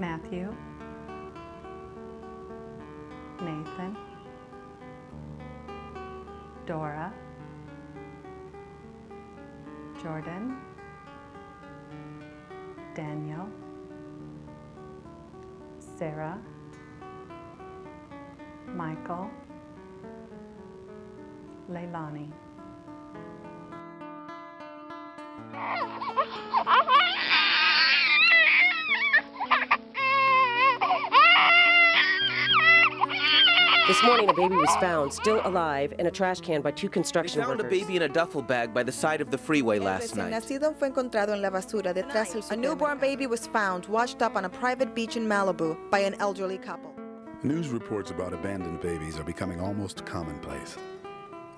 Matthew, Nathan, Dora, Jordan, Daniel, Sarah, Michael, Leilani. This morning, a baby was found, still alive, in a trash can by two construction workers. We found a baby in a duffel bag by the side of the freeway last night. Nacido fue encontrado en la basura detrás del supermercado. A newborn baby was found washed up on a private beach in Malibu by an elderly couple. News reports about abandoned babies are becoming almost commonplace.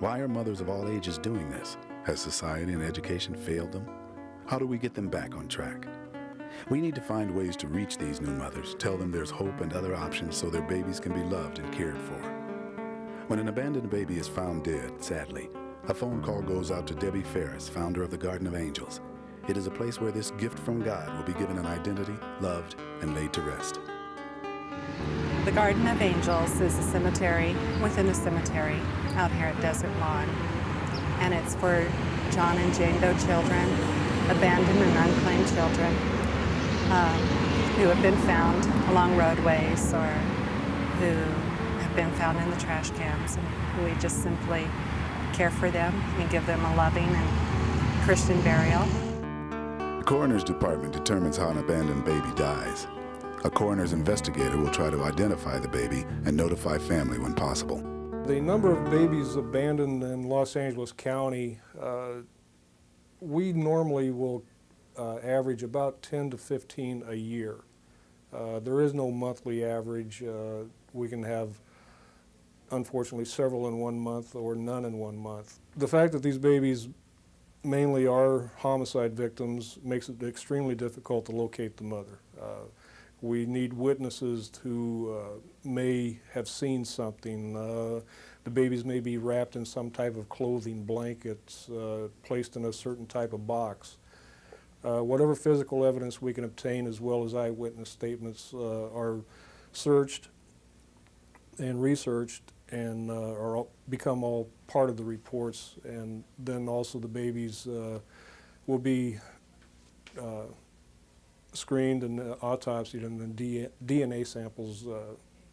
Why are mothers of all ages doing this? Has society and education failed them? How do we get them back on track? We need to find ways to reach these new mothers, tell them there's hope and other options so their babies can be loved and cared for. When an abandoned baby is found dead, sadly, a phone call goes out to Debi Faris, founder of the Garden of Angels. It is a place where this gift from God will be given an identity, loved, and laid to rest. The Garden of Angels is a cemetery within a cemetery out here at Desert Lawn. And it's for John and Jane Doe children, abandoned and unclaimed children who have been found along roadways or who have been found in the trash cans. And we just simply care for them and give them a loving and Christian burial. The coroner's department determines how an abandoned baby dies. A coroner's investigator will try to identify the baby and notify family when possible. The number of babies abandoned in Los Angeles County, we normally will average about 10 to 15 a year. There is no monthly average. We can have, unfortunately, several in 1 month or none in 1 month. The fact that these babies mainly are homicide victims makes it extremely difficult to locate the mother. We need witnesses who may have seen something. The babies may be wrapped in some type of clothing, blankets, placed in a certain type of box. Whatever physical evidence we can obtain, as well as eyewitness statements, are searched and researched and become all part of the reports. And then also the babies will be screened and autopsied, and then DNA samples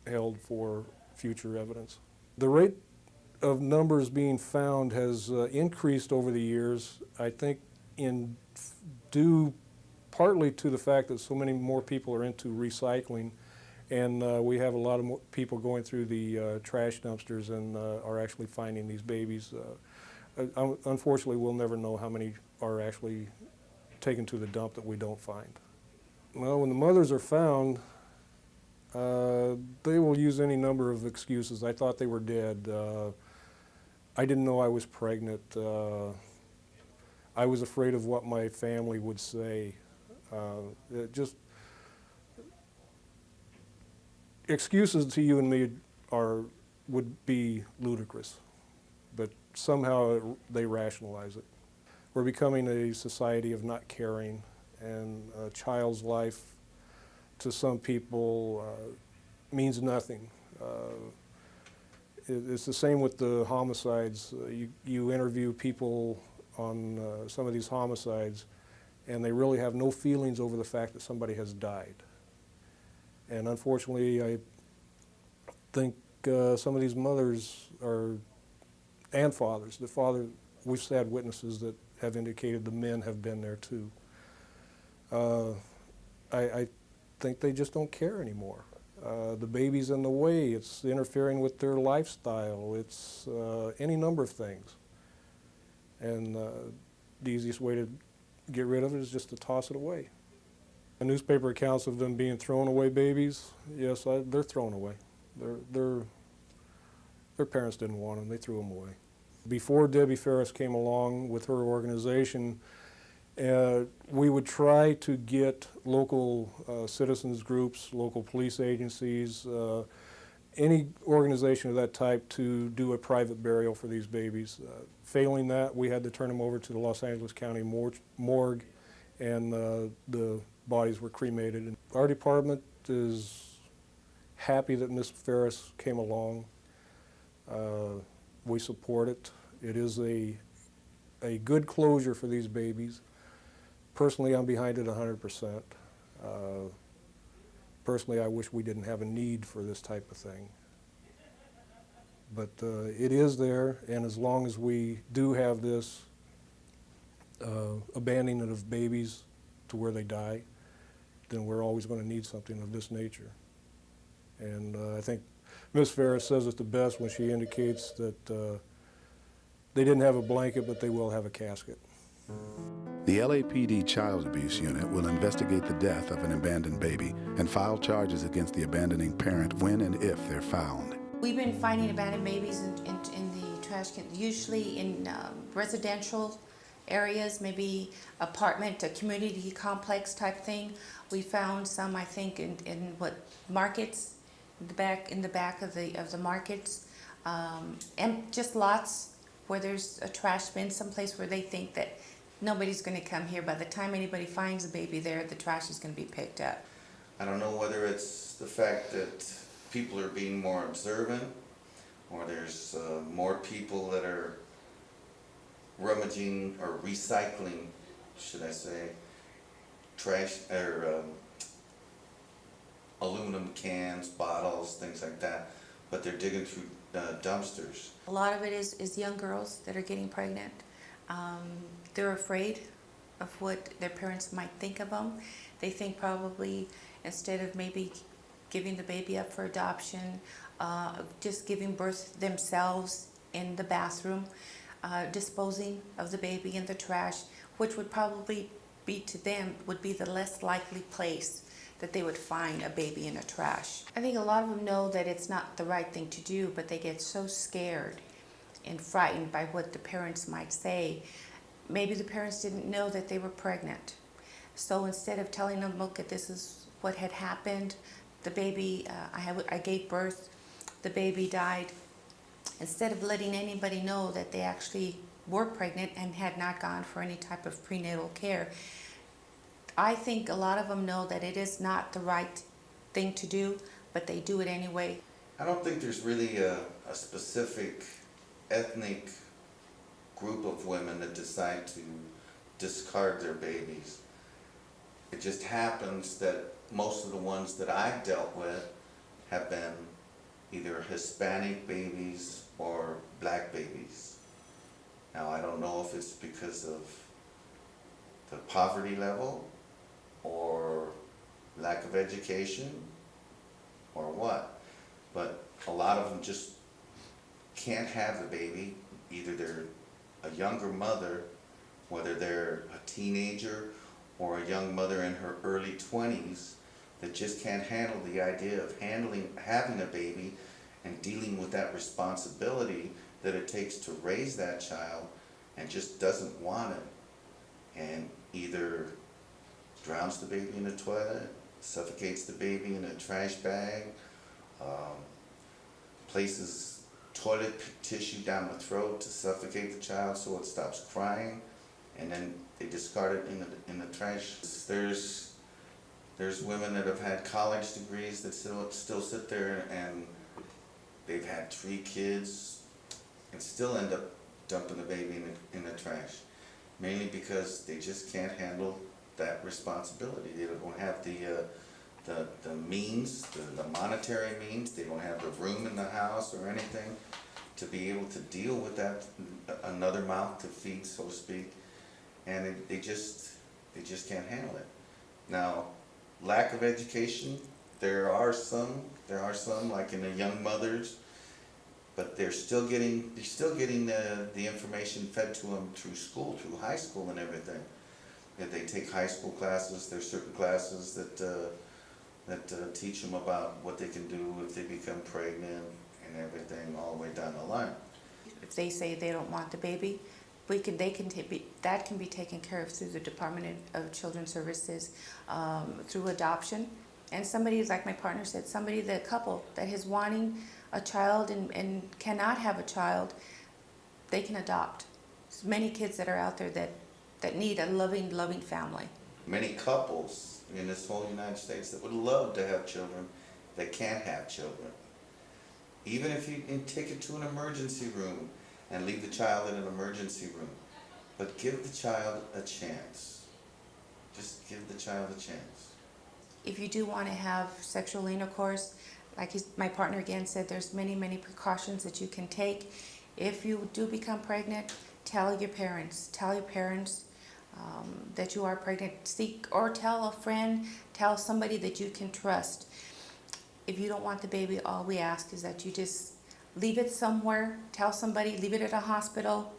held for future evidence. The rate of numbers being found has increased over the years, I think due partly to the fact that so many more people are into recycling, and we have a lot of more people going through the trash dumpsters and are actually finding these babies. Unfortunately, we'll never know how many are actually taken to the dump that we don't find. Well, when the mothers are found, they will use any number of excuses. I thought they were dead. I didn't know I was pregnant. I was afraid of what my family would say. Excuses to you and me would be ludicrous, but somehow they rationalize it. We're becoming a society of not caring, and a child's life to some people means nothing. It's the same with the homicides. You interview people on some of these homicides, and they really have no feelings over the fact that somebody has died. And unfortunately, I think some of these mothers and fathers, we've had witnesses that have indicated the men have been there too. I think they just don't care anymore. The baby's in the way, it's interfering with their lifestyle, it's any number of things. And the easiest way to get rid of it is just to toss it away. The newspaper accounts of them being thrown away babies, yes, they're thrown away. Their parents didn't want them, they threw them away. Before Debi Faris came along with her organization, we would try to get local citizens groups, local police agencies, any organization of that type to do a private burial for these babies. Failing that, we had to turn them over to the Los Angeles County morgue, and the bodies were cremated. And our department is happy that Ms. Faris came along. We support it. It is a good closure for these babies. Personally, I'm behind it 100%. Personally, I wish we didn't have a need for this type of thing. But it is there, and as long as we do have this abandonment of babies to where they die, then we're always going to need something of this nature. And I think Ms. Faris says it the best when she indicates that they didn't have a blanket, but they will have a casket. The LAPD Child Abuse Unit will investigate the death of an abandoned baby and file charges against the abandoning parent when and if they're found. We've been finding abandoned babies in the trash can, usually in residential areas, maybe apartment, a community complex type thing. We found some, I think, in what markets, in the back of the markets, and just lots where there's a trash bin, someplace where they think that nobody's going to come here. By the time anybody finds a baby there, the trash is going to be picked up. I don't know whether it's the fact that people are being more observant, or there's more people that are rummaging or recycling, should I say, trash or aluminum cans, bottles, things like that, but they're digging through dumpsters. A lot of it is young girls that are getting pregnant. They're afraid of what their parents might think of them. They think probably instead of maybe giving the baby up for adoption, just giving birth themselves in the bathroom, disposing of the baby in the trash, which would probably be to them, would be the less likely place that they would find a baby in a trash. I think a lot of them know that it's not the right thing to do, but they get so scared and frightened by what the parents might say. Maybe the parents didn't know that they were pregnant. So instead of telling them, look, this is what had happened, the baby, I gave birth, the baby died, instead of letting anybody know that they actually were pregnant and had not gone for any type of prenatal care, I think a lot of them know that it is not the right thing to do, but they do it anyway. I don't think there's really a specific ethnic group of women that decide to discard their babies. It just happens that most of the ones that I've dealt with have been either Hispanic babies or black babies. Now, I don't know if it's because of the poverty level or lack of education or what, but a lot of them just can't have the baby. Either they're a younger mother, whether they're a teenager or a young mother in her early 20s, that just can't handle the idea of having a baby and dealing with that responsibility that it takes to raise that child, and just doesn't want it, and either drowns the baby in the toilet, suffocates the baby in a trash bag, places toilet tissue down the throat to suffocate the child so it stops crying, and then they discard it in the trash. There's women that have had college degrees that still sit there and they've had 3 kids and still end up dumping the baby in the trash, mainly because they just can't handle that responsibility. They don't have the means, the monetary means. They don't have the room in the house or anything to be able to deal with that, another mouth to feed, so to speak, and they just can't handle it. Now, lack of education, there are some like in the young mothers, but they're still getting the information fed to them through school, through high school and everything. If they take high school classes, there's certain classes that teach them about what they can do if they become pregnant and everything, all the way down the line. If they say they don't want the baby, that can be taken care of through the Department of Children's Services, through adoption. And somebody, like my partner said, the couple that is wanting a child and cannot have a child, they can adopt. There's many kids that are out there that need a loving family. many couples in this whole United States that would love to have children that can't have children. Even if you can take it to an emergency room and leave the child in an emergency room, but give the child a chance. Just give the child a chance. If you do want to have sexual intercourse, like my partner again said, there's many, many precautions that you can take. If you do become pregnant, tell your parents. Tell your parents that you are pregnant. Seek or tell a friend, tell somebody that you can trust. If you don't want the baby, all we ask is that you just leave it somewhere, tell somebody, leave it at a hospital,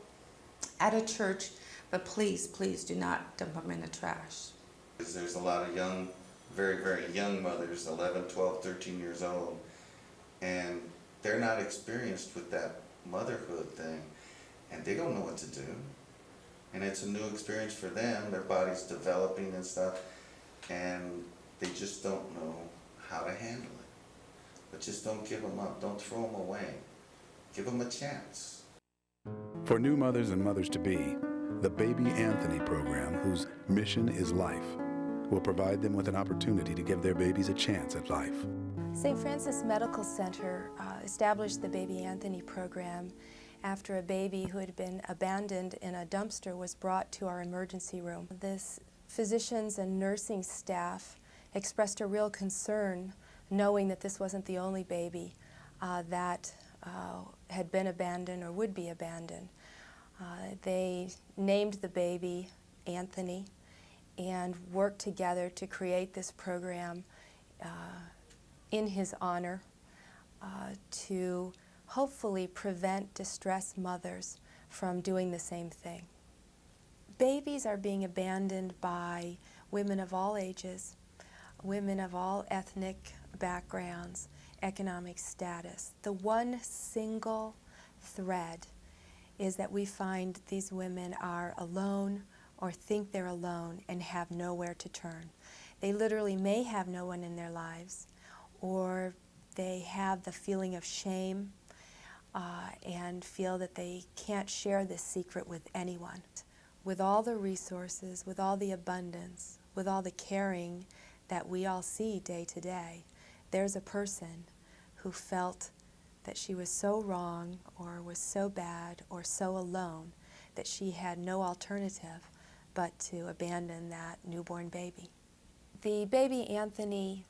at a church, but please, please do not dump them in the trash. Because there's a lot of young, very, very young mothers, 11, 12, 13 years old, and they're not experienced with that motherhood thing, and they don't know what to do. And it's a new experience for them. Their body's developing and stuff, and they just don't know how to handle it. But just don't give them up. Don't throw them away. Give them a chance. For new mothers and mothers-to-be, the Baby Anthony program, whose mission is life, will provide them with an opportunity to give their babies a chance at life. St. Francis Medical Center established the Baby Anthony program after a baby who had been abandoned in a dumpster was brought to our emergency room. This physicians and nursing staff expressed a real concern knowing that this wasn't the only baby that had been abandoned or would be abandoned. They named the baby Anthony and worked together to create this program in his honor to hopefully prevent distressed mothers from doing the same thing. Babies are being abandoned by women of all ages, women of all ethnic backgrounds, economic status. The one single thread is that we find these women are alone or think they're alone and have nowhere to turn. They literally may have no one in their lives, or they have the feeling of shame and feel that they can't share this secret with anyone. With all the resources, with all the abundance, with all the caring that we all see day to day, there's a person who felt that she was so wrong or was so bad or so alone that she had no alternative but to abandon that newborn baby. The Baby Anthony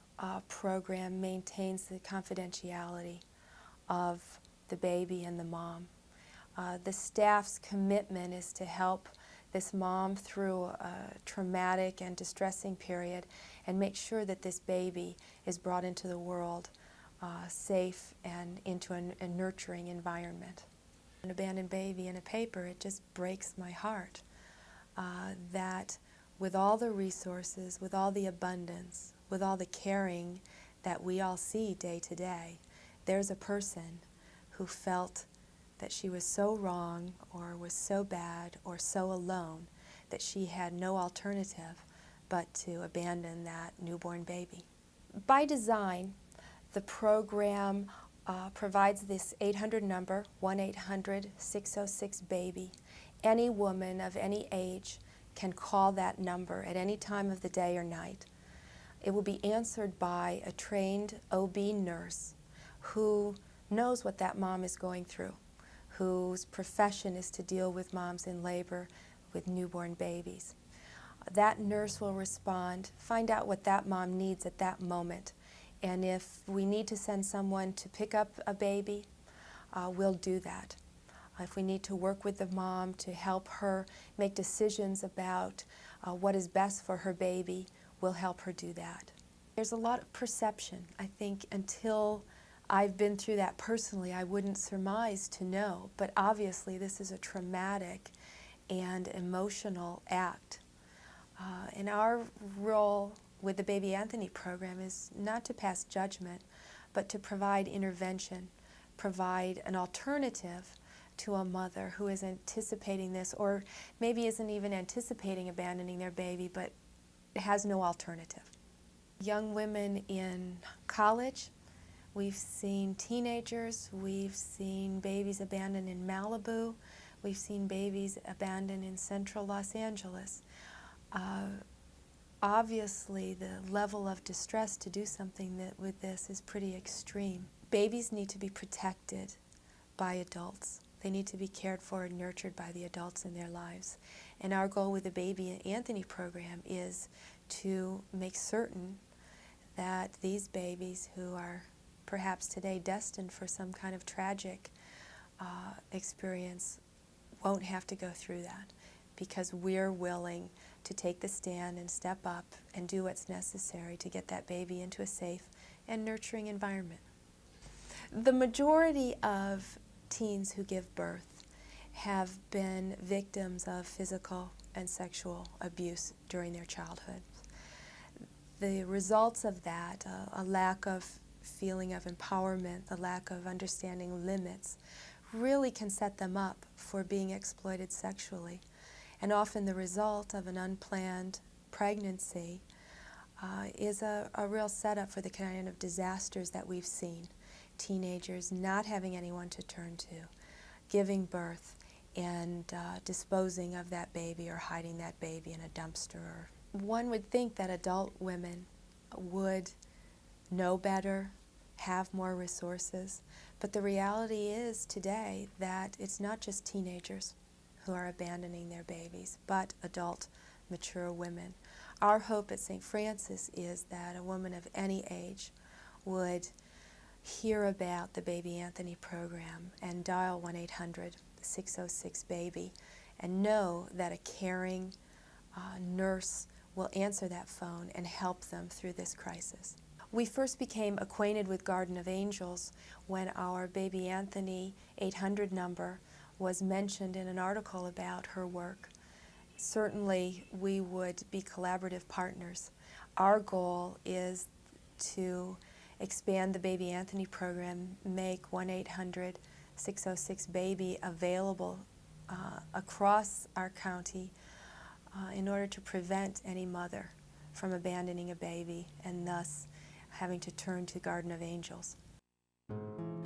program maintains the confidentiality of the baby and the mom. The staff's commitment is to help this mom through a traumatic and distressing period and make sure that this baby is brought into the world safe and into a nurturing environment. An abandoned baby in a paper, it just breaks my heart that with all the resources, with all the abundance, with all the caring that we all see day to day, there's a person who felt that she was so wrong or was so bad or so alone that she had no alternative but to abandon that newborn baby. By design, the program provides this 800 number, 1-800-606-BABY. Any woman of any age can call that number at any time of the day or night. It will be answered by a trained OB nurse who knows what that mom is going through, whose profession is to deal with moms in labor with newborn babies. That nurse will respond, find out what that mom needs at that moment, and if we need to send someone to pick up a baby, we'll do that. If we need to work with the mom to help her make decisions about what is best for her baby, we'll help her do that. There's a lot of perception. I think until I've been through that personally, I wouldn't surmise to know, but obviously this is a traumatic and emotional act. And our role with the Baby Anthony program is not to pass judgment, but to provide intervention, provide an alternative to a mother who is anticipating this, or maybe isn't even anticipating abandoning their baby, but has no alternative. Young women in college, we've seen teenagers, we've seen babies abandoned in Malibu, we've seen babies abandoned in central Los Angeles. Obviously, the level of distress to do something with this is pretty extreme. Babies need to be protected by adults. They need to be cared for and nurtured by the adults in their lives. And our goal with the Baby Anthony program is to make certain that these babies who are perhaps today destined for some kind of tragic experience won't have to go through that, because we're willing to take the stand and step up and do what's necessary to get that baby into a safe and nurturing environment. The majority of teens who give birth have been victims of physical and sexual abuse during their childhood. The results of that, a lack of feeling of empowerment, a lack of understanding limits, really can set them up for being exploited sexually. And often the result of an unplanned pregnancy is a real setup for the kind of disasters that we've seen. Teenagers not having anyone to turn to, giving birth, and disposing of that baby or hiding that baby in a dumpster. One would think that adult women would know better, have more resources, but the reality is today that it's not just teenagers who are abandoning their babies, but adult, mature women. Our hope at St. Francis is that a woman of any age would hear about the Baby Anthony program and dial 1-800-606-BABY and know that a caring nurse will answer that phone and help them through this crisis. We first became acquainted with Garden of Angels when our Baby Anthony 800 number was mentioned in an article about her work. Certainly, we would be collaborative partners. Our goal is to expand the Baby Anthony program, make 1-800-606-BABY available across our county in order to prevent any mother from abandoning a baby and thus having to turn to Garden of Angels.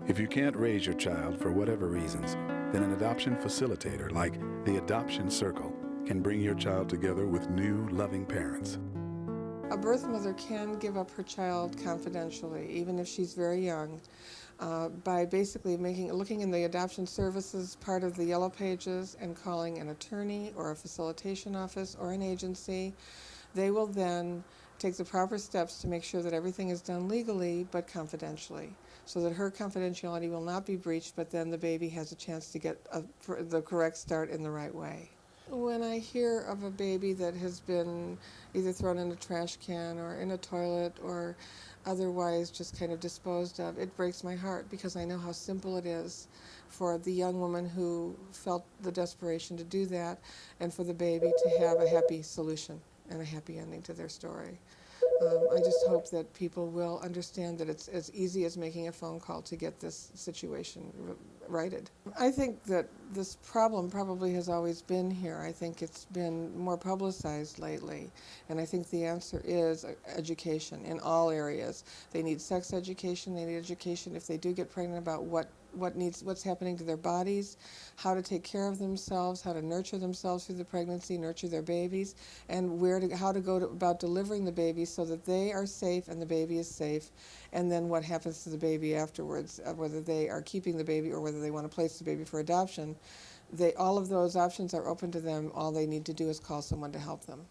If you can't raise your child for whatever reasons, then an adoption facilitator like the Adoption Circle can bring your child together with new, loving parents. A birth mother can give up her child confidentially, even if she's very young, by basically looking in the adoption services part of the Yellow Pages and calling an attorney or a facilitation office or an agency. They will then take the proper steps to make sure that everything is done legally but confidentially, so that her confidentiality will not be breached, but then the baby has a chance to get the correct start in the right way. When I hear of a baby that has been either thrown in a trash can or in a toilet or otherwise just kind of disposed of, it breaks my heart, because I know how simple it is for the young woman who felt the desperation to do that and for the baby to have a happy solution and a happy ending to their story. I just hope that people will understand that it's as easy as making a phone call to get this situation righted. I think that this problem probably has always been here. I think it's been more publicized lately, and I think the answer is education in all areas. They need sex education, they need education if they do get pregnant about what's happening to their bodies, how to take care of themselves, how to nurture themselves through the pregnancy, nurture their babies, and how to go about delivering the baby so that they are safe and the baby is safe, and then what happens to the baby afterwards, whether they are keeping the baby or whether they want to place the baby for adoption. All of those options are open to them. All they need to do is call someone to help them.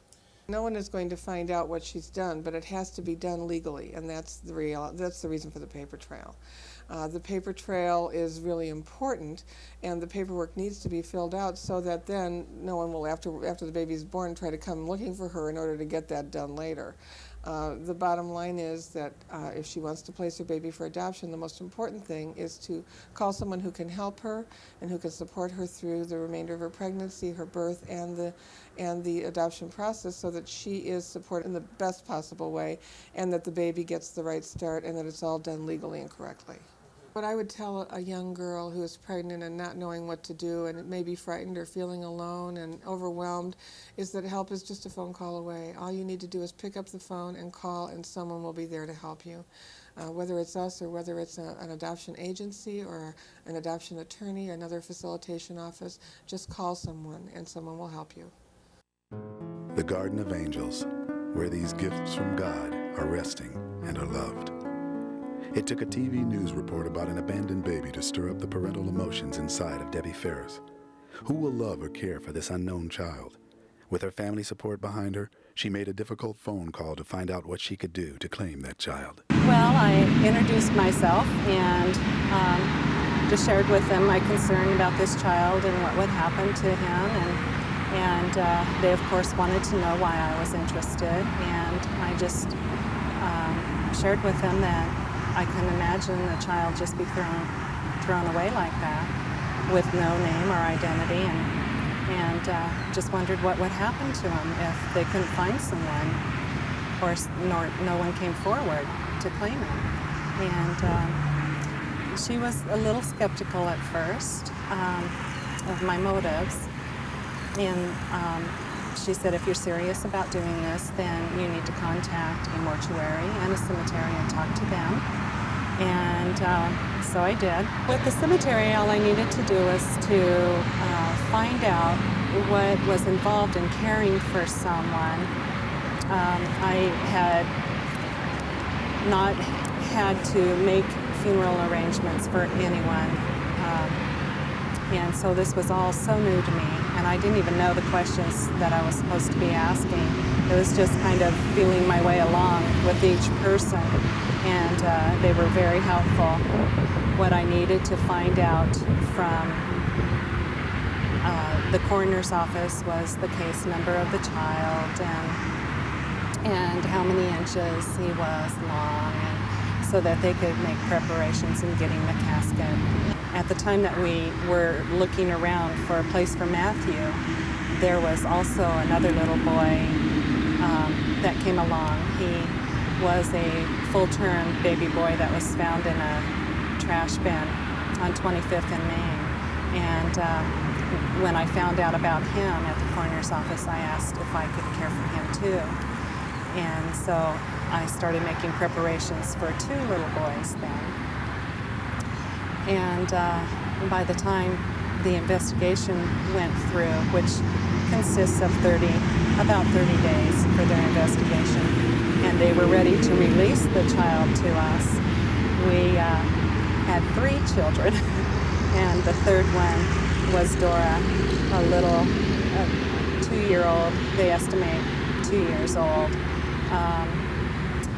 No one is going to find out what she's done, but it has to be done legally, and that's the reason for the paper trail. The paper trail is really important, and the paperwork needs to be filled out so that then no one will, after the baby's born, try to come looking for her in order to get that done later. The bottom line is that if she wants to place her baby for adoption, the most important thing is to call someone who can help her and who can support her through the remainder of her pregnancy, her birth, and the adoption process, so that she is supported in the best possible way and that the baby gets the right start and that it's all done legally and correctly. What I would tell a young girl who is pregnant and not knowing what to do and may be frightened or feeling alone and overwhelmed is that help is just a phone call away. All you need to do is pick up the phone and call, and someone will be there to help you. Whether it's us or whether it's an adoption agency or an adoption attorney, another facilitation office, just call someone and someone will help you. The Garden of Angels, where these gifts from God are resting and are loved. It took a TV news report about an abandoned baby to stir up the parental emotions inside of Debi Faris. Who will love or care for this unknown child? With her family support behind her, she made a difficult phone call to find out what she could do to claim that child. Well, I introduced myself and just shared with them my concern about this child and what would happen to him. And they, of course, wanted to know why I was interested. And I just shared with them that I couldn't imagine a child just be thrown away like that with no name or identity, and just wondered what would happen to him if they couldn't find someone, or no one came forward to claim him. And she was a little skeptical at first of my motives, and she said, if you're serious about doing this, then you need to contact a mortuary and a cemetery and talk to them. And so I did. With the cemetery, all I needed to do was to find out what was involved in caring for someone. I had not had to make funeral arrangements for anyone. And so this was all so new to me, and I didn't even know the questions that I was supposed to be asking. It was just kind of feeling my way along with each person, and they were very helpful. What I needed to find out from the coroner's office was the case number of the child and how many inches he was long, and so that they could make preparations in getting the casket. At the time that we were looking around for a place for Matthew, there was also another little boy that came along. He was a full-term baby boy that was found in a trash bin on 25th and Main. And when I found out about him at the coroner's office, I asked if I could care for him too. And so I started making preparations for 2 little boys then. And by the time the investigation went through, which consists of about 30 days for their investigation, and they were ready to release the child to us, we had 3 children, and the third one was Dora, a little 2-year-old, they estimate 2 years old,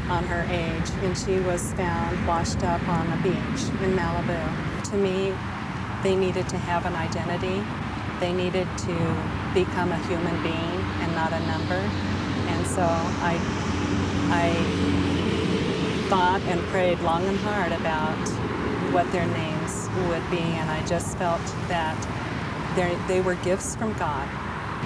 on her age, and she was found washed up on a beach in Malibu. To me, they needed to have an identity. They needed to become a human being and not a number. And so I thought and prayed long and hard about what their names would be, and I just felt that they were gifts from God.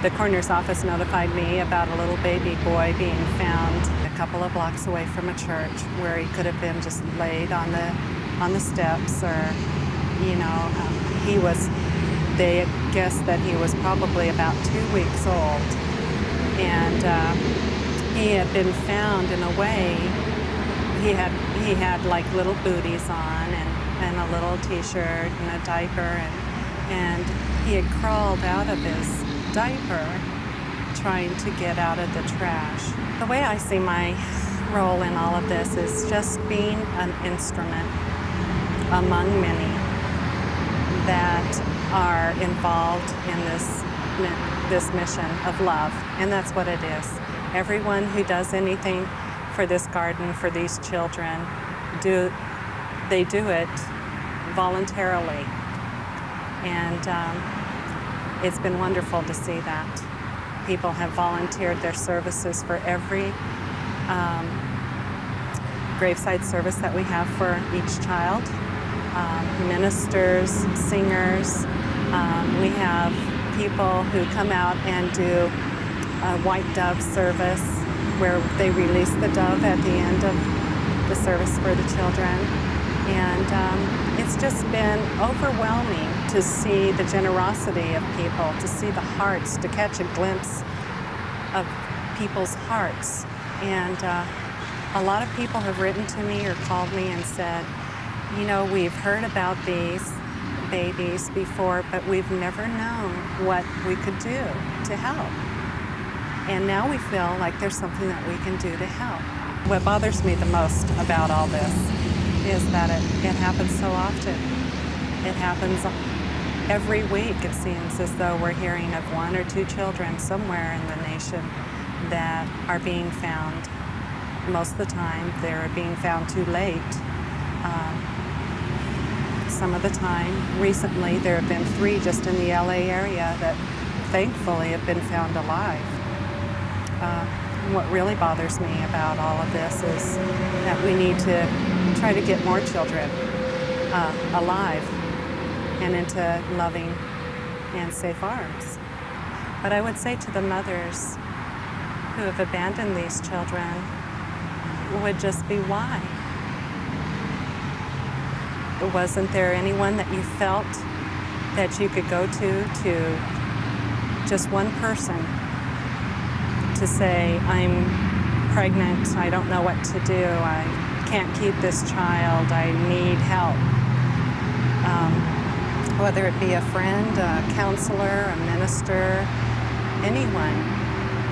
The coroner's office notified me about a little baby boy being found a couple of blocks away from a church, where he could have been just laid on the steps, or they guessed that he was probably about 2 weeks old, and he had been found in a way. He had like little booties on and a little t-shirt and a diaper, and he had crawled out of his diaper trying to get out of the trash. The way I see my role in all of this is just being an instrument among many that are involved in this mission of love, and that's what it is. Everyone who does anything for this garden, for these children, they do it voluntarily, and it's been wonderful to see that. People have volunteered their services for every graveside service that we have for each child. Ministers, singers. We have people who come out and do a white dove service where they release the dove at the end of the service for the children. And it's just been overwhelming to see the generosity of people, to see the hearts, to catch a glimpse of people's hearts. And a lot of people have written to me or called me and said, we've heard about these babies before, but we've never known what we could do to help. And now we feel like there's something that we can do to help. What bothers me the most about all this is that it happens so often. It happens every week. It seems as though we're hearing of 1 or 2 children somewhere in the nation that are being found. Most of the time, they're being found too late. Some of the time, recently, there have been 3 just in the LA area that thankfully have been found alive. What really bothers me about all of this is that we need to try to get more children alive and into loving and safe arms. But I would say to the mothers who have abandoned these children would just be why? Wasn't there anyone that you felt that you could go to just one person to say, I'm pregnant, I don't know what to do, I can't keep this child, I need help. Whether it be a friend, a counselor, a minister, anyone.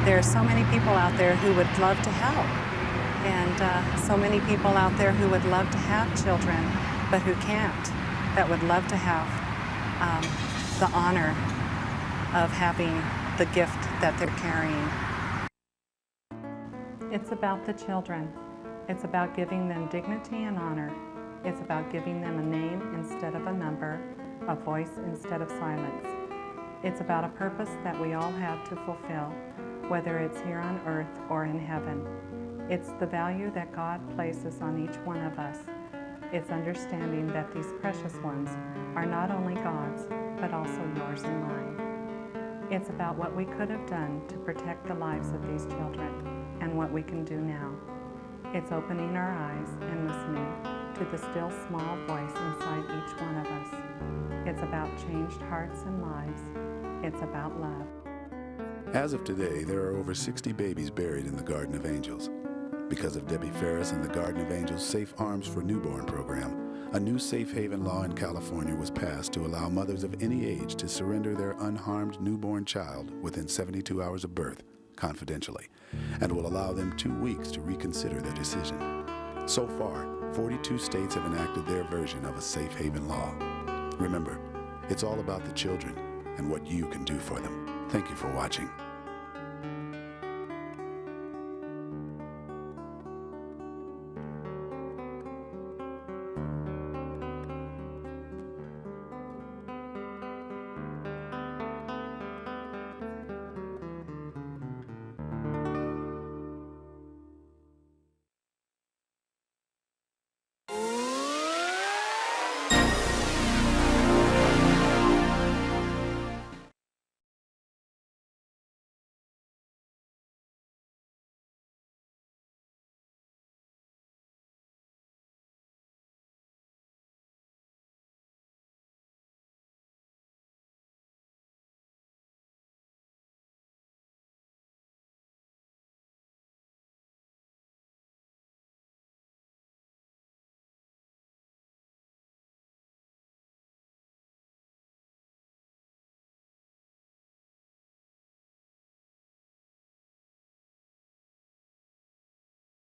There are so many people out there who would love to help, and so many people out there who would love to have children, but who can't, that would love to have the honor of having the gift that they're carrying. It's about the children. It's about giving them dignity and honor. It's about giving them a name instead of a number, a voice instead of silence. It's about a purpose that we all have to fulfill, whether it's here on earth or in heaven. It's the value that God places on each one of us. It's understanding that these precious ones are not only God's, but also yours and mine. It's about what we could have done to protect the lives of these children and what we can do now. It's opening our eyes and listening to the still small voice inside each one of us. It's about changed hearts and lives. It's about love. As of today, there are over 60 babies buried in the Garden of Angels. Because of Debi Faris and the Garden of Angels Safe Arms for Newborn program, a new safe haven law in California was passed to allow mothers of any age to surrender their unharmed newborn child within 72 hours of birth, confidentially, and will allow them 2 weeks to reconsider their decision. So far, 42 states have enacted their version of a safe haven law. Remember, it's all about the children and what you can do for them. Thank you for watching.